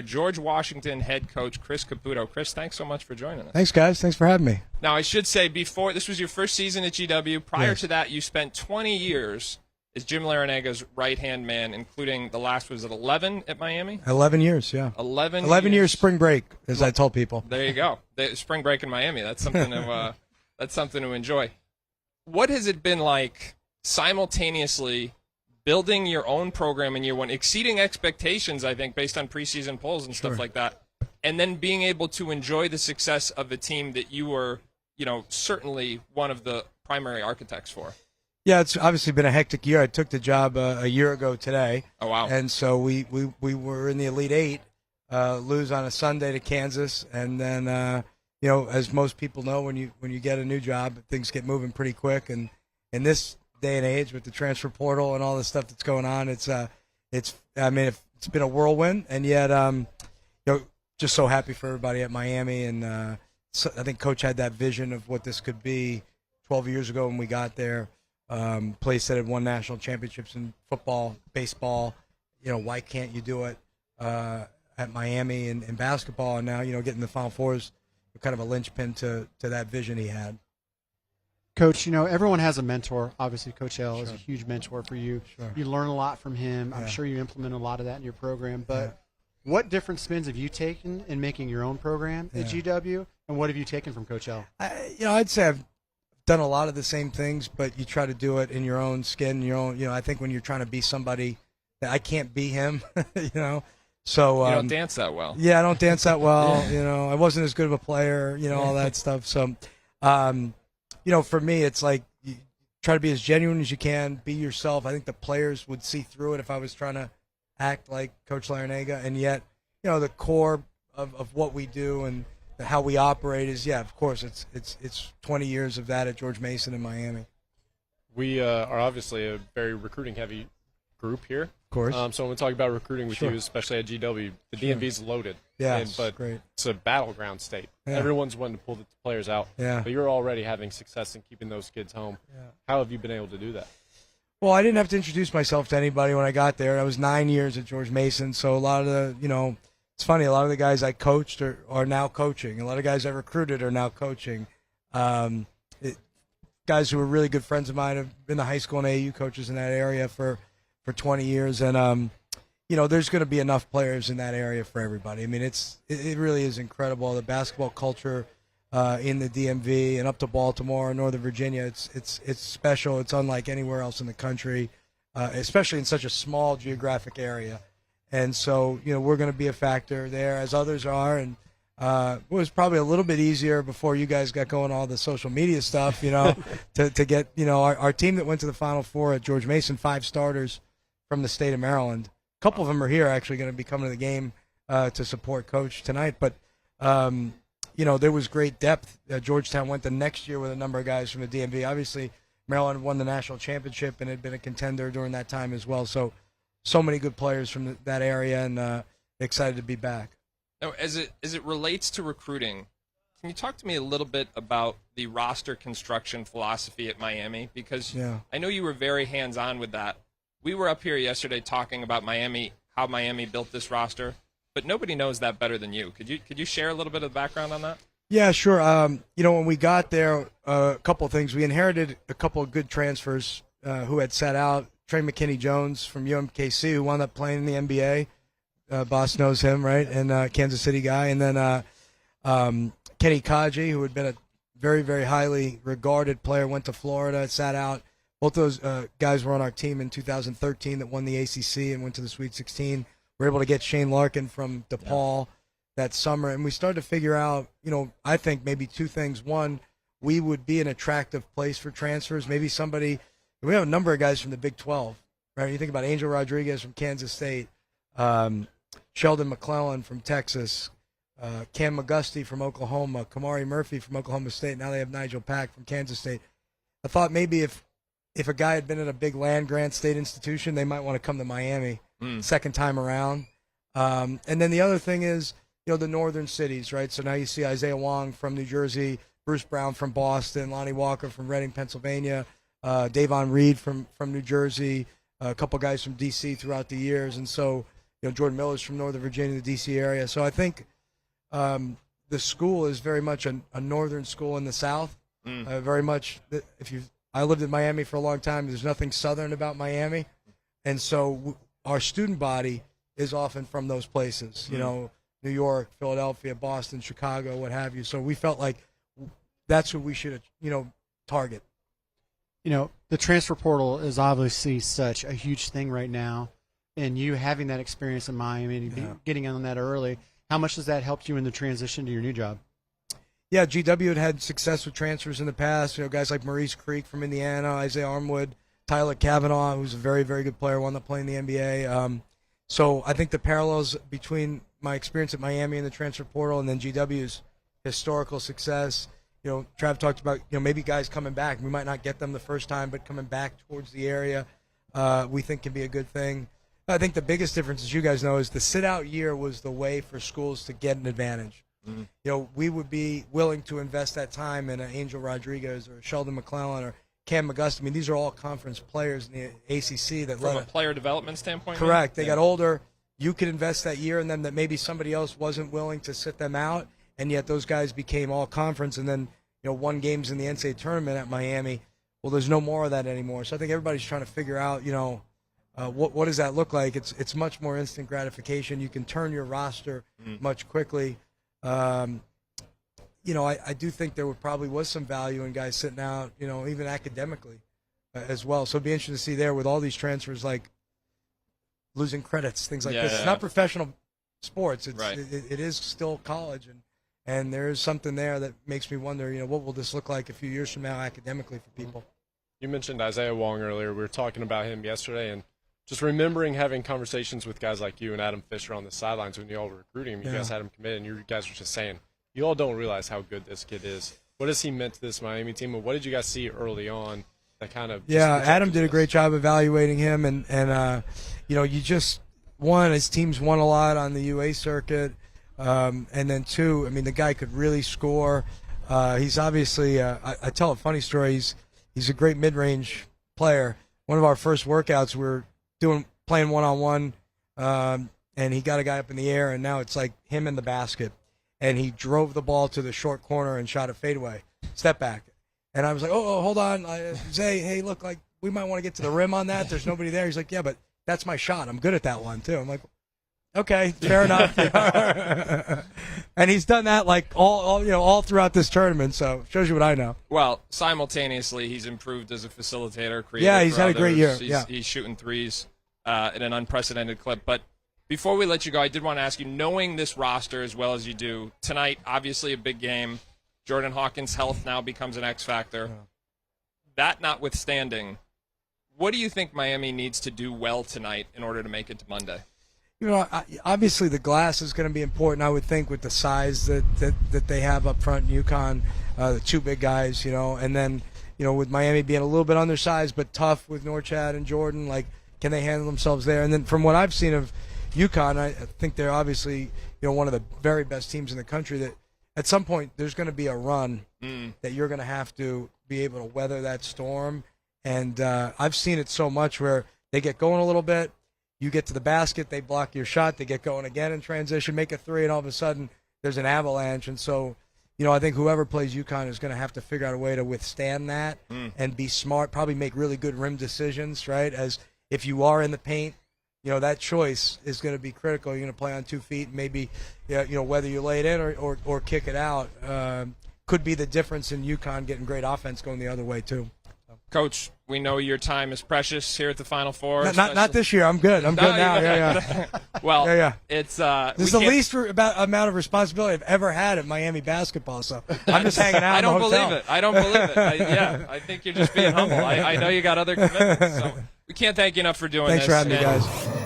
George Washington head coach Chris Caputo. Chris, thanks so much for joining us. Thanks, guys. Thanks for having me. Now, I should say, before this was your first season at GW. Prior to that, you spent 20 years as Jim Larranaga's right-hand man, including the last, was it 11 at Miami? 11 years, yeah. 11 years spring break, as I told people. There you go. Spring break in Miami. That's something to enjoy. What has it been like simultaneously building your own program in year one, exceeding expectations, I think, based on preseason polls and stuff like that, and then being able to enjoy the success of a team that you were, certainly one of the primary architects for? Yeah, it's obviously been a hectic year. I took the job a year ago today. Oh, wow. And so we were in the Elite Eight, lose on a Sunday to Kansas, and then, as most people know, when you get a new job, things get moving pretty quick. And in this day and age with the transfer portal and all the stuff that's going on, it's been a whirlwind, and yet just so happy for everybody at Miami. And I think Coach had that vision of what this could be 12 years ago when we got there. Place that had won national championships in football, baseball. Why can't you do it at Miami in basketball? And now getting the Final Fours, kind of a linchpin to that vision he had. Coach, everyone has a mentor. Obviously, Coach L is a huge mentor for you. Sure. You learn a lot from him. I'm sure you implement a lot of that in your program. But what different spins have you taken in making your own program at GW, and what have you taken from Coach L? I'd say I've done a lot of the same things, but you try to do it in your own skin, your own. I think when you're trying to be somebody, that I can't be him. So you don't dance that well. Yeah, I don't dance that well. I wasn't as good of a player. All that stuff. So. For me, it's like you try to be as genuine as you can, be yourself. I think the players would see through it if I was trying to act like Coach Larranaga. And yet, the core of what we do and how we operate is, of course, it's 20 years of that at George Mason in Miami. We are obviously a very recruiting-heavy group here. Of course. So when we talk about recruiting with you, especially at GW, the DMV is loaded. Yeah, but great. It's a battleground state. Yeah. Everyone's wanting to pull the players out. Yeah. But you're already having success in keeping those kids home. Yeah. How have you been able to do that? Well, I didn't have to introduce myself to anybody when I got there. I was 9 years at George Mason, so a lot of the, it's funny, a lot of the guys I coached are now coaching. A lot of guys I recruited are now coaching. Guys who were really good friends of mine have been the high school and AAU coaches in that area for 20 years, and there's going to be enough players in that area for everybody. I mean, it really is incredible. The basketball culture in the DMV and up to Baltimore and Northern Virginia, it's special. It's unlike anywhere else in the country, especially in such a small geographic area. And so, we're going to be a factor there, as others are. And it was probably a little bit easier before you guys got going all the social media stuff, to get, our team that went to the Final Four at George Mason, 5 starters from the state of Maryland. A couple of them are here actually going to be coming to the game to support Coach tonight. But, there was great depth. Georgetown went the next year with a number of guys from the DMV. Obviously, Maryland won the national championship and had been a contender during that time as well. So many good players from that area, and excited to be back. Now, as it relates to recruiting, can you talk to me a little bit about the roster construction philosophy at Miami? Because I know you were very hands-on with that. We were up here yesterday talking about Miami, how Miami built this roster, but nobody knows that better than you. Could you share a little bit of the background on that? Yeah, sure. When we got there, a couple of things. We inherited a couple of good transfers who had sat out. Trey McKinney-Jones from UMKC, who wound up playing in the NBA. Boss knows him, right? And Kansas City guy. And then Kenny Kaji, who had been a very, very highly regarded player, went to Florida, sat out. Both those guys were on our team in 2013 that won the ACC and went to the Sweet 16. We were able to get Shane Larkin from DePaul that summer. And we started to figure out, I think maybe 2 things. One, we would be an attractive place for transfers. Maybe somebody – we have a number of guys from the Big 12, right? You think about Angel Rodriguez from Kansas State, Sheldon McClellan from Texas, Cam McGusty from Oklahoma, Kamari Murphy from Oklahoma State. Now they have Nigel Pack from Kansas State. I thought maybe if a guy had been at a big land-grant state institution, they might want to come to Miami second time around. And then the other thing is, the northern cities, right? So now you see Isaiah Wong from New Jersey, Bruce Brown from Boston, Lonnie Walker from Reading, Pennsylvania, Davon Reed from New Jersey, a couple guys from D.C. throughout the years. And so, Jordan Miller's from Northern Virginia, the D.C. area. So I think the school is very much a northern school in the South. Very much, I lived in Miami for a long time. There's nothing southern about Miami, and so our student body is often from those places. New York, Philadelphia, Boston, Chicago, what have you. So we felt like that's what we should, target. The transfer portal is obviously such a huge thing right now, and you having that experience in Miami and getting on that early, how much has that helped you in the transition to your new job? Yeah, GW had success with transfers in the past. Guys like Maurice Creek from Indiana, Isaiah Armwood, Tyler Kavanaugh, who's a very, very good player, one that played in the NBA. So I think the parallels between my experience at Miami and the transfer portal and then GW's historical success, Trav talked about, maybe guys coming back. We might not get them the first time, but coming back towards the area, we think can be a good thing. I think the biggest difference, as you guys know, is the sit-out year was the way for schools to get an advantage. We would be willing to invest that time in an Angel Rodriguez or Sheldon McClellan or Cam McGusty. I mean, these are all conference players in the ACC that from a player development standpoint. Correct. They got older. You could invest that year in them that maybe somebody else wasn't willing to sit them out, and yet those guys became all conference and then won games in the NCAA tournament at Miami. Well, there's no more of that anymore. So I think everybody's trying to figure out what does that look like. It's much more instant gratification. You can turn your roster much quickly. I do think there probably was some value in guys sitting out, even academically as well. So it'd be interesting to see there with all these transfers, like losing credits, things like this. It's not professional sports. It is still college, and there is something there that makes me wonder, what will this look like a few years from now academically for people? You mentioned Isaiah Wong earlier. We were talking about him yesterday, and just remembering having conversations with guys like you and Adam Fisher on the sidelines when you all were recruiting him. You guys had him commit, and you guys were just saying, you all don't realize how good this kid is. What has he meant to this Miami team, and what did you guys see early on that kind of – Adam did a great job evaluating him, and you just – one, his teams won a lot on the UA circuit, and then two, I mean, the guy could really score. He's obviously I tell a funny story. He's a great mid-range player. One of our first workouts, we were playing one-on-one, and he got a guy up in the air, and now it's like him in the basket. And he drove the ball to the short corner and shot a fadeaway, step back. And I was like, oh hold on. Zay, hey, look, like we might want to get to the rim on that. There's nobody there. He's like, yeah, but that's my shot. I'm good at that one, too. I'm like, okay, fair enough. And he's done that like all throughout this tournament, so shows you what I know. Well, simultaneously, he's improved as a facilitator. He's had a great year. He's shooting threes at an unprecedented clip. But before we let you go, I did want to ask you, knowing this roster as well as you do, tonight, obviously a big game. Jordan Hawkins' health now becomes an X factor. Yeah. That notwithstanding, what do you think Miami needs to do well tonight in order to make it to Monday? Obviously the glass is going to be important, I would think, with the size that they have up front in UConn, the two big guys, and then, with Miami being a little bit undersized but tough with Norchad and Jordan, like, can they handle themselves there? And then from what I've seen of UConn, I think they're obviously, one of the very best teams in the country that at some point there's going to be a run that you're going to have to be able to weather that storm. And I've seen it so much where they get going a little bit, you get to the basket, they block your shot, they get going again in transition, make a three, and all of a sudden there's an avalanche. And so, I think whoever plays UConn is going to have to figure out a way to withstand that and be smart, probably make really good rim decisions, right? As if you are in the paint, that choice is going to be critical. You're going to play on 2 feet, maybe, whether you lay it in or kick it out could be the difference in UConn getting great offense going the other way too. Coach, we know your time is precious here at the Final Four. Not this year. I'm good. I'm good now. Yeah. Well, it's this is the least amount of responsibility I've ever had at Miami basketball. So I'm just hanging out. I don't believe it. I think you're just being humble. I know you got other commitments. So we can't thank you enough for doing this. Thanks for having me, guys.